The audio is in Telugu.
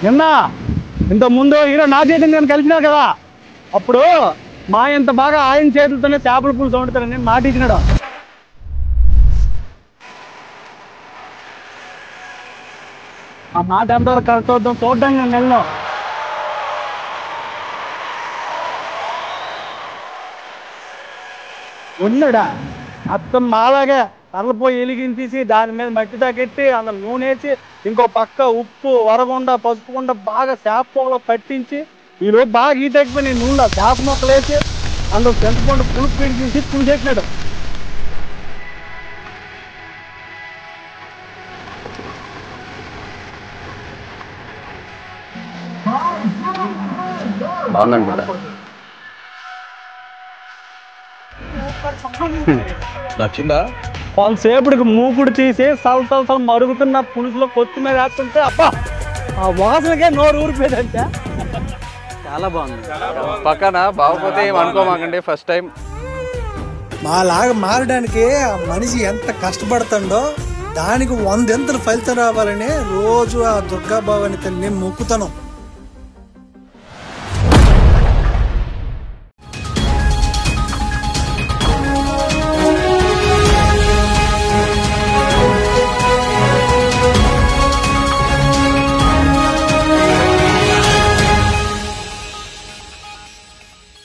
నిన్న ఇంత ముందు హీరో నాగచైతన్య నేను కలిసినారు కదా, అప్పుడు మా ఇంత బాగా ఆయన చేతులతోనే చేపల పులుసు వండుతారని నేను మాట ఇచ్చినాడు. ఆ మాట ఎంతవరకు కరెక్ట్ అవుతాం చూడడానికి నేను వెళ్ళను. ఉన్నాడా అత్తం మాలాగే కర్రపోయి వెలిగించేసి దాని మీద మట్టి తగ్గెట్టి అందులో నూనె వేసి ఇంకో పక్క ఉప్పు వరగుండ పసుపుకుండా బాగా చేపలో పట్టించి ఈరోజు బాగా ఈత ఎక్కిపోయి నేను నూనె చేప మొక్కలు వేసి అందులో చింతపండు పులుపు పిడిచేసి పులిసేసినాడు. నచ్చిందా? కొంతసేపటికి మూకుడు తీసి సలసలు మరుగుతున్న పులుసులో కొత్తిమీర వేస్తుంటే అబ్బా ఆ వాసనకే నోరు ఊరిపోయిందంటే చాలా బాగుంది. పక్కన బాగోపోతే ఏం అనుకోమాకండి. ఫస్ట్ టైం మాలాగా మారడానికి ఆ మనిషి ఎంత కష్టపడుతుండో దానికి 100 ఫలితం రావాలని రోజు ఆ దుర్గా భవాని తల్లిని మొక్కుతాను.